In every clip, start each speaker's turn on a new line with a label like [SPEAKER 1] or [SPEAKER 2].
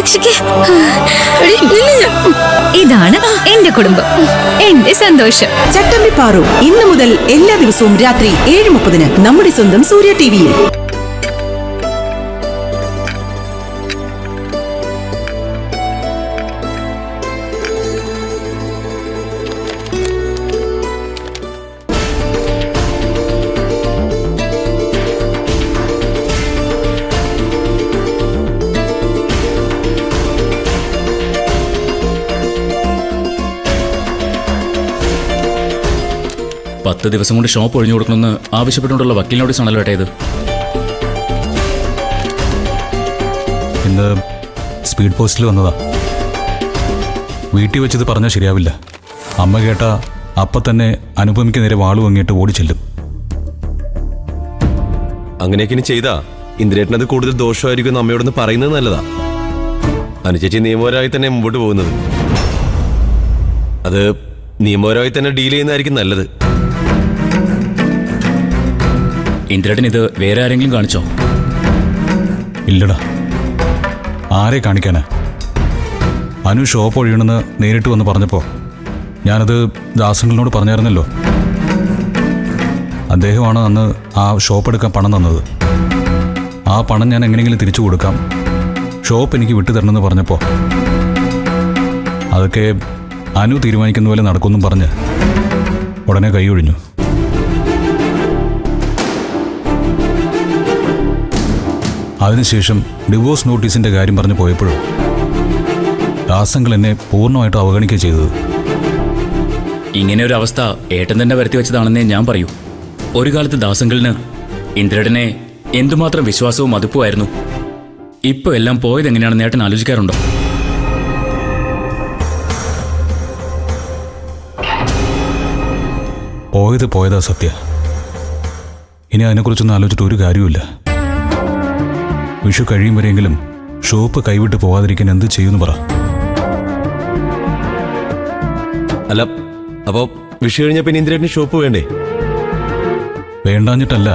[SPEAKER 1] രക്ഷിക്ക്. ഇതാണ് എന്റെ കുടുംബം, എന്റെ സന്തോഷം.
[SPEAKER 2] ചട്ടമ്പി പാറു ഇന്നു മുതൽ എല്ലാ ദിവസവും രാത്രി 7:30 നമ്മുടെ സ്വന്തം സൂര്യ ടിവിയിൽ.
[SPEAKER 3] പത്ത് ദിവസം കൊണ്ട് ഷോപ്പ് ഒഴിഞ്ഞു കൊടുക്കണമെന്ന് ആവശ്യപ്പെട്ടുകൊണ്ടുള്ള വക്കീൽ നോട്ടീസ് ആണല്ലോ ഏട്ടാ ഇത്.
[SPEAKER 4] ഇന്ന് സ്പീഡ് പോസ്റ്റിൽ വന്നതാ. വീട്ടിൽ വെച്ചത് പറഞ്ഞാൽ ശരിയാവില്ല. അമ്മ കേട്ട അപ്പം തന്നെ അനുപമിക്ക് നേരെ വാളു വാങ്ങിയിട്ട് ഓടിച്ചെല്ലും.
[SPEAKER 5] അങ്ങനെയൊക്കെ ഇനി ചെയ്താ ഇന്ദിരേട്ടനത് കൂടുതൽ ദോഷമായിരിക്കും അമ്മയോടൊന്ന് പറയുന്നത് നല്ലതാ. അനുചേച്ചി നിയമപരമായി തന്നെ മുമ്പോട്ട് പോകുന്നത്, അത് നിയമപരമായി തന്നെ ഡീൽ ചെയ്യുന്നതായിരിക്കും നല്ലത്.
[SPEAKER 3] ഇന്ദിരേട്ടൻ ഇത് വേറെ ആരെങ്കിലും കാണിച്ചോ?
[SPEAKER 4] ഇല്ലടാ, ആരെ കാണിക്കാനാ? അനു ഷോപ്പ് ഒഴിയണമെന്ന് നേരിട്ട് വന്ന് പറഞ്ഞപ്പോൾ ഞാനത് ദാസങ്ങളിനോട് പറഞ്ഞായിരുന്നല്ലോ. അദ്ദേഹമാണ് അന്ന് ആ ഷോപ്പ് എടുക്കാൻ പണം തന്നത്. ആ പണം ഞാൻ എങ്ങനെയെങ്കിലും തിരിച്ചു കൊടുക്കാം, ഷോപ്പ് എനിക്ക് വിട്ടു തരണമെന്ന് പറഞ്ഞപ്പോൾ അതൊക്കെ അനു തീരുമാനിക്കുന്ന പോലെ നടക്കുമെന്നും പറഞ്ഞ് ഉടനെ കൈ ഒഴിഞ്ഞു. അതിനുശേഷം ഡിവോഴ്സ് നോട്ടീസിൻ്റെ കാര്യം പറഞ്ഞു പോയപ്പോഴും ദാസങ്ങൾ എന്നെ പൂർണ്ണമായിട്ട് അവഗണിക്കുക ചെയ്തത്.
[SPEAKER 3] ഇങ്ങനെ ഒരു അവസ്ഥ ഏട്ടൻ തന്നെ വരുത്തി വെച്ചതാണെന്നേ ഞാൻ പറയൂ. ഒരു കാലത്ത് ദാസങ്ങളിന് ഇന്ദിരേട്ടനെ എന്തുമാത്രം വിശ്വാസവും മതിപ്പുമായിരുന്നു. ഇപ്പോൾ എല്ലാം പോയത് എങ്ങനെയാണെന്ന് ഏട്ടൻ ആലോചിക്കാറുണ്ടോ?
[SPEAKER 4] പോയത് പോയതാ സത്യ. ഇനി അതിനെക്കുറിച്ചൊന്നും ആലോചിച്ചിട്ട് ഒരു കാര്യവുമില്ല. വിഷു കഴിയും വരെയെങ്കിലും ഷോപ്പ് കൈവിട്ട് പോകാതിരിക്കാൻ എന്ത് ചെയ്യുമെന്ന് പറ.
[SPEAKER 5] അല്ല, അപ്പോ വിഷു കഴിഞ്ഞ പിന്നെ ഇന്ദിരേട്ടന് ഷോപ്പ് വേണ്ടേ?
[SPEAKER 4] വേണ്ടാഞ്ഞിട്ടല്ല,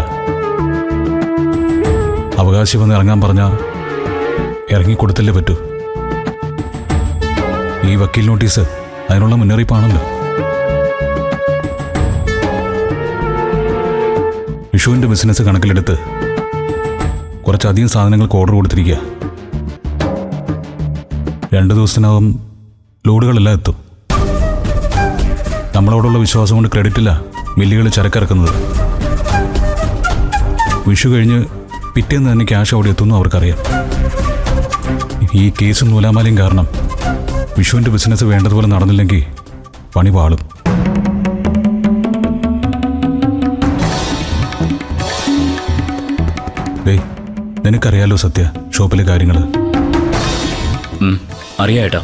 [SPEAKER 4] അവകാശം വന്ന് ഇറങ്ങാൻ പറഞ്ഞാൽ ഇറങ്ങിക്കൊടുത്തല്ലേ പറ്റൂ. ഈ വക്കീൽ നോട്ടീസ് അതിനുള്ള മുന്നറിയിപ്പാണല്ലോ. വിഷുവിൻ്റെ ബിസിനസ് കണക്കിലെടുത്ത് കുറച്ചധികം സാധനങ്ങൾക്ക് ഓർഡർ കൊടുത്തിരിക്കുക. 2 ദിവസത്തിനകം ലോഡുകളെല്ലാം എത്തും. നമ്മളോടുള്ള വിശ്വാസം കൊണ്ട് ക്രെഡിറ്റില്ല മില്ലുകൾ ചരക്കിറക്കുന്നത്. വിഷു കഴിഞ്ഞ് പിറ്റേന്ന് തന്നെ ക്യാഷ് അവിടെ എത്തുമെന്ന് അവർക്കറിയാം. ഈ കേസും നൂലാമാലയും കാരണം വിഷുവിൻ്റെ ബിസിനസ് വേണ്ടതുപോലെ നടന്നില്ലെങ്കിൽ പണി പാളും. നിനക്കറിയാലോ സത്യ ഷോപ്പിലെ കാര്യങ്ങൾ.
[SPEAKER 3] അറിയാം.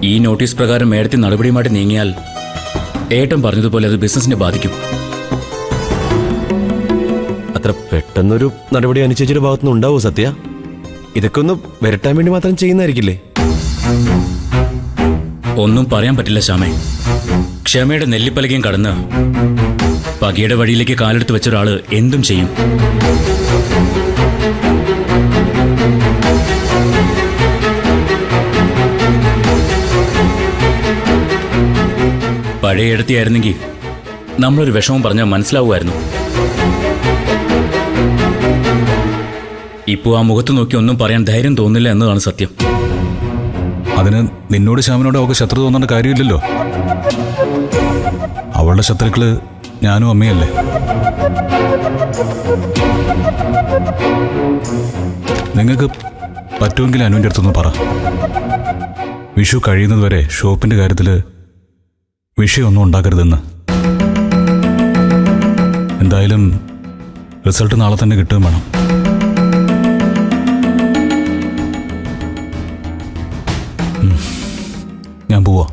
[SPEAKER 3] ഈ നോട്ടീസ് പ്രകാരം മേഡത്തിൽ നടപടിയുമായിട്ട് നീങ്ങിയാൽ ഏട്ടൻ പറഞ്ഞതുപോലെ അത് ബിസിനസിനെ ബാധിക്കും.
[SPEAKER 5] അത്ര പെട്ടെന്നൊരു നടപടി അനുചേച്ചിയുടെ ഭാഗത്തുനിന്ന് ഉണ്ടാവോ സത്യ? ഇതൊക്കെ ഒന്ന് വരട്ടാൻ വേണ്ടി മാത്രം ചെയ്യുന്നതായിരിക്കില്ലേ?
[SPEAKER 3] ഒന്നും പറയാൻ പറ്റില്ല ശ്യാമേ. ക്ഷമയുടെ നെല്ലിപ്പലകയും കടന്ന് പകയുടെ വഴിയിലേക്ക് കാലെടുത്ത് വെച്ച ഒരാള് എന്തും ചെയ്യും. പഴയ ഇടത്തിയായിരുന്നെങ്കിൽ നമ്മളൊരു വിഷമം പറഞ്ഞാൽ മനസ്സിലാവുമായിരുന്നു. ഇപ്പോൾ ആ മുഖത്ത് നോക്കി ഒന്നും പറയാൻ ധൈര്യം തോന്നില്ല എന്നതാണ് സത്യം.
[SPEAKER 4] അതിന് നിന്നോട് ശ്യാമിനോട് അവൾക്ക് ശത്രു തോന്നേണ്ട കാര്യമില്ലല്ലോ. അവളുടെ ശത്രുക്കള് ഞാനും അമ്മയല്ലേ. നിങ്ങൾക്ക് പറ്റുമെങ്കിൽ അനുവിൻ്റെ അടുത്തൊന്ന് പറ. വിഷു കഴിയുന്നതുവരെ ഷോപ്പിൻ്റെ കാര്യത്തിൽ വിഷയമൊന്നും ഉണ്ടാക്കരുതെന്ന്. എന്തായാലും റിസൾട്ട് നാളെ തന്നെ കിട്ടുകയും വേണം. ഞാൻ പോവാ.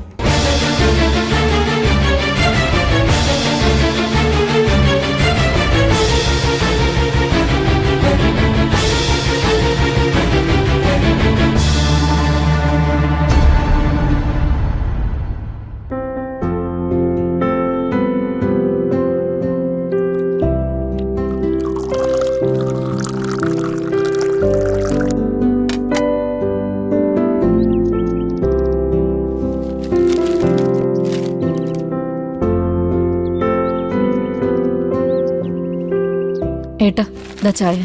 [SPEAKER 6] ദാ ചായ.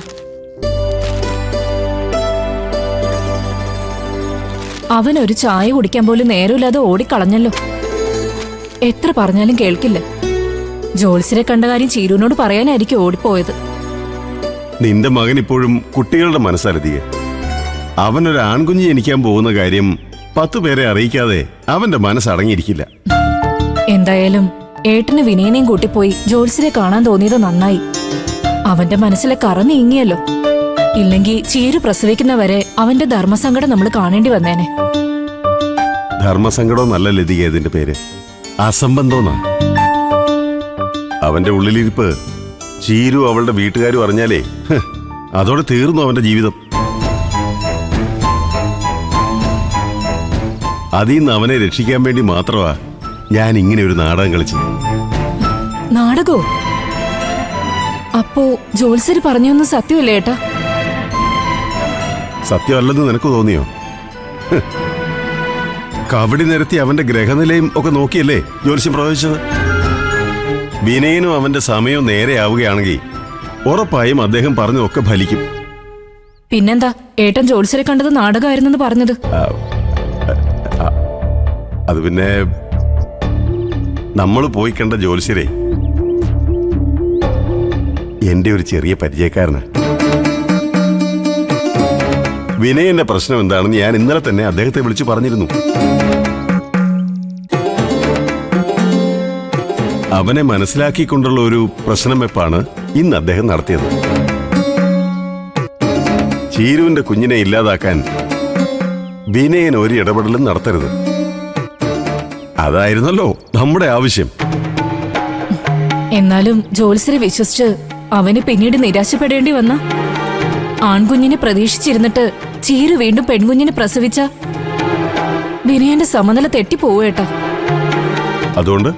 [SPEAKER 6] അവനൊരു ചായ കുടിക്കാൻ പോലും നേരമില്ലാതെ ഓടിക്കളഞ്ഞല്ലോ. എത്ര പറഞ്ഞാലും കേൾക്കില്ല. ജോത്സ്യരെ കണ്ട കാര്യം ചീരുവിനോട് പറയാനായിരിക്കും ഓടിപ്പോയത്.
[SPEAKER 7] നിന്റെ മകൻ ഇപ്പോഴും കുട്ടികളുടെ മനസ്സലതിയെ. അവനൊരു ആൺകുഞ്ഞ് ജനിക്കാൻ പോകുന്ന കാര്യം 10 പേരെ അറിയിക്കാതെ അവന്റെ മനസ്സടങ്ങിയിരിക്കില്ല.
[SPEAKER 6] എന്തായാലും ഏട്ടന് വിനയനെയും കൂട്ടിപ്പോയി ജോത്സ്യരെ കാണാൻ തോന്നിയത് നന്നായി. അവന്റെ മനസ്സിലെ കറ നീങ്ങിയല്ലോ. ഇല്ലെങ്കിൽ ചീരു പ്രസവിക്കുന്നവരെ അവന്റെ ധർമ്മസങ്കടം നമ്മൾ കാണേണ്ടി വന്നേനെ.
[SPEAKER 7] ധർമ്മസങ്കടം നല്ല ലതിക ഇതിന്റെ പേര്, അസംബന്ധമെന്നാ. അവന്റെ ഉള്ളിലിരിപ്പ് ചീരു അവളുടെ വീട്ടുകാരും അറിഞ്ഞാലേ അതോടെ തീർന്നു അവന്റെ ജീവിതം. അതിൽ നിന്ന് അവനെ രക്ഷിക്കാൻ വേണ്ടി മാത്രമാ ഞാൻ ഇങ്ങനെ ഒരു നാടകം കളിച്ചത്.
[SPEAKER 6] നാടകോ? അപ്പോ ജോത്സ്യര് പറഞ്ഞൊന്നും സത്യമല്ലേ ഏട്ടാ?
[SPEAKER 7] സത്യമല്ലെന്ന് നിനക്ക് തോന്നിയോ? കബഡി നിരത്തി അവന്റെ ഗ്രഹനിലയും ഒക്കെ നോക്കിയല്ലേ ജ്യോത്സ്യം പ്രവചിച്ചത്. വിനയനും അവന്റെ സമയവും നേരെയാവുകയാണെങ്കിൽ ഉറപ്പായും അദ്ദേഹം പറഞ്ഞതൊക്കെ ഫലിക്കും.
[SPEAKER 6] പിന്നെന്താ ഏട്ടൻ ജോത്സ്യരെ കണ്ടത് നാടകമായിരുന്നെന്ന് പറഞ്ഞത്?
[SPEAKER 7] അത് പിന്നെ നമ്മൾ പോയി കണ്ട ജ്യോത്സ്യരെ എന്റെ ഒരു ചെറിയ പരിചയക്കാരനാ. വിനയന്റെ പ്രശ്നം എന്താണെന്ന് ഞാൻ ഇന്നലെ തന്നെ അദ്ദേഹത്തെ വിളിച്ചു പറഞ്ഞിരുന്നു. അവനെ മനസ്സിലാക്കിക്കൊണ്ടുള്ള ഒരു പ്രശ്നം വെപ്പാണ് ഇന്ന് അദ്ദേഹം നടത്തിയത്. ചീരുവിന്റെ കുഞ്ഞിനെ ഇല്ലാതാക്കാൻ വിനയൻ ഒരു ഇടപെടലും നടത്തരുത്. അതായിരുന്നല്ലോ നമ്മുടെ ആവശ്യം.
[SPEAKER 6] എന്നാലും ജോത്സ്യരെ വിശ്വസിച്ച് അവന് പിന്നീട് നിരാശപ്പെടേണ്ടി വന്ന ആൺകുഞ്ഞിനെ പ്രതീക്ഷിച്ചിരുന്നിട്ട് ചീരു വീണ്ടും പെൺകുഞ്ഞിനെ പ്രസവിച്ച വിനയന്റെ സമനില തെറ്റിപ്പോവേട്ടാ.
[SPEAKER 7] അതുകൊണ്ട്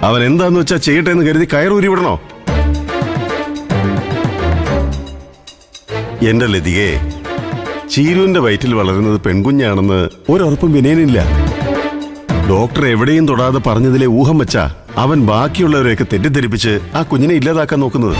[SPEAKER 7] അവൻ എന്താന്ന് വെച്ചാ ചെയ്യട്ടെ എന്ന് കരുതി കയറൂരി വിടണോ? എന്റെ ലതികയെ, ചീരുവിന്റെ വയറ്റിൽ വളരുന്നത് പെൺകുഞ്ഞാണെന്ന് ഒരുറപ്പും വിനയനില്ല. ഡോക്ടർ എവിടെയും തൊടാതെ പറഞ്ഞതിലെ ഊഹം വെച്ചാ അവൻ ബാക്കിയുള്ളവരെയൊക്കെ തെറ്റിദ്ധരിപ്പിച്ച് ആ കുഞ്ഞിനെ ഇല്ലാതാക്കാൻ നോക്കുന്നത്.